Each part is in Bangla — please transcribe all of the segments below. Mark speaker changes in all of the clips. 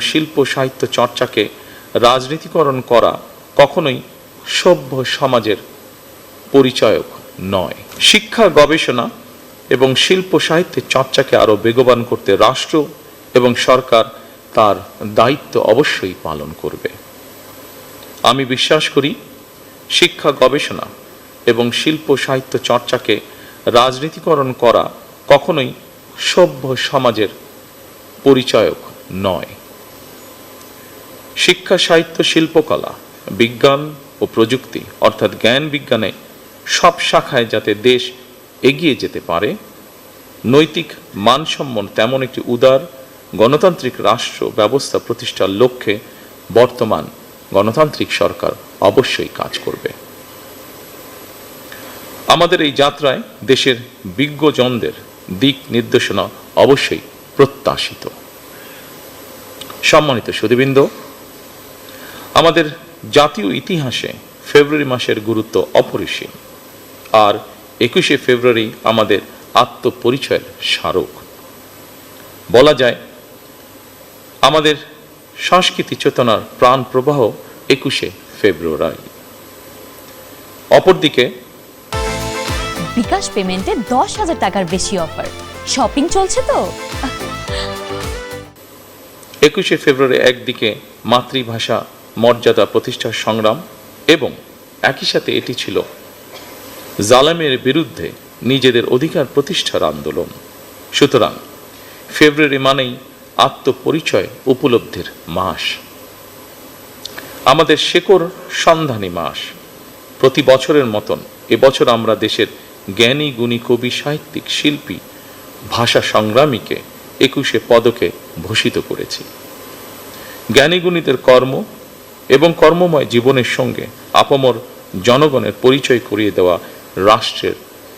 Speaker 1: শিল্প সাহিত্য চর্চাকে রাজনীতিকরণ করা কখনোই সভ্য সমাজের পরিচায়ক নয়। শিক্ষা, গবেষণা এবং শিল্প সাহিত্যের চর্চাকে আরও বেগবান করতে রাষ্ট্র এবং সরকার তার দায়িত্ব অবশ্যই পালন করবে। আমি বিশ্বাস করি শিক্ষা, গবেষণা এবং শিল্প সাহিত্য চর্চাকে রাজনীতিকরণ করা কখনোই সভ্য সমাজের পরিচায়ক নয়। শিক্ষা, সাহিত্য, শিল্পকলা, বিজ্ঞান ও প্রযুক্তি অর্থাৎ জ্ঞান বিজ্ঞানে সব শাখায় যাতে দেশ এগিয়ে যেতে পারে, নৈতিক মানসম্পন্ন তেমন একটি উদার গণতান্ত্রিক রাষ্ট্র ব্যবস্থা প্রতিষ্ঠার লক্ষ্যে বর্তমান গণতান্ত্রিক সরকার অবশ্যই কাজ করবে। আমাদের এই যাত্রায় দেশের বিজ্ঞজনদের দিক নির্দেশনা অবশ্যই প্রত্যাশিত। সম্মানিত সুধীবৃন্দ, আমাদের জাতীয় ইতিহাসে ফেব্রুয়ারি মাসের গুরুত্ব অপরিসীম, আর 21শে ফেব্রুয়ারি আমাদের আত্মপরিচয়ের স্মারক। বলা যায় আমাদের সংস্কৃতি চেতনার প্রাণ প্রবাহ 21শে ফেব্রুয়ারি। অপরদিকে
Speaker 2: বিকাশ পেমেন্টে 10,000 টাকার বেশি অফার, শপিং চলছে তো।
Speaker 1: 21শে ফেব্রুয়ারি একদিকে মাতৃভাষা মর্যাদা প্রতিষ্ঠার সংগ্রাম এবং একই সাথে এটি ছিল জালেমের বিরুদ্ধে নিজেদের অধিকার প্রতিষ্ঠার আন্দোলন। সুতরাং ফেব্রুয়ারি মানেই আত্মপরিচয় উপলব্ধির মাস, আমাদের শেকড় সন্ধানী মাস। প্রতি বছরের মতন এবছর আমরা দেশের জ্ঞানী গুণী কবি, সাহিত্যিক, শিল্পী, ভাষা সংগ্রামীকে 21শে পদকে ভূষিত করেছি। জ্ঞানী গুণীদের কর্ম এবং কর্মময় জীবনের সঙ্গে আপামর জনগণের পরিচয় করিয়ে দেওয়া রাষ্ট্রের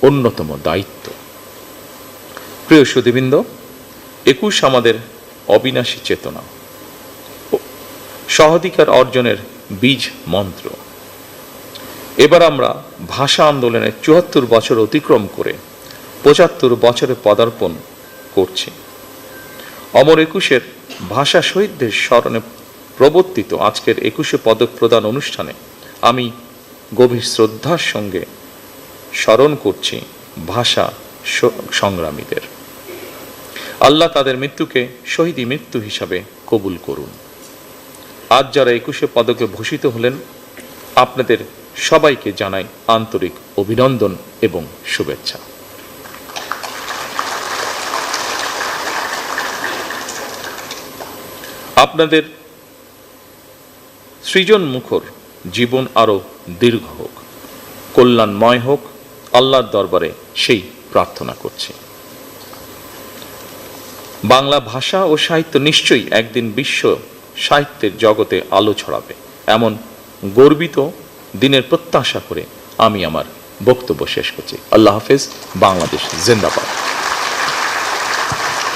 Speaker 1: অন্যতম দায়িত্ব। প্রিয় সুধীবৃন্দ, 21 আমাদের অবিনাশী চেতনা, সহাধিকার অর্জনের বীজ মন্ত্র। এবার আমরা ভাষা আন্দোলনের 74 বছর অতিক্রম করে 75 বছরে পদার্পণ করছি। অমর 21-এর ভাষা শহীদদের স্মরণে প্রবর্তিত আজকের 21শে পদক প্রদান অনুষ্ঠানে আমি গভীর শ্রদ্ধার সঙ্গে স্মরণ করছি ভাষা সংগ্রামীদের। আল্লাহ তাদের মৃত্যুকে শহীদি মৃত্যু হিসাবে কবুল করুন। আজ যারা 21শে পদকে ভূষিত হলেন, আপনাদের সবাইকে জানাই আন্তরিক অভিনন্দন এবং শুভেচ্ছা। আপনাদের সৃজন মুখর জীবন আরো দীর্ঘ হোক, কল্যাণময় হোক, আল্লাহর দরবারে সেই প্রার্থনা করছি। বাংলা ভাষা ও সাহিত্য নিশ্চয়ই একদিন বিশ্ব সাহিত্যের জগতে আলো ছড়াবে, এমন গর্বিত দিনের প্রত্যাশা করে আমি আমার বক্তব্য শেষ করছি। আল্লাহ হাফেজ। বাংলাদেশ জিন্দাবাদ।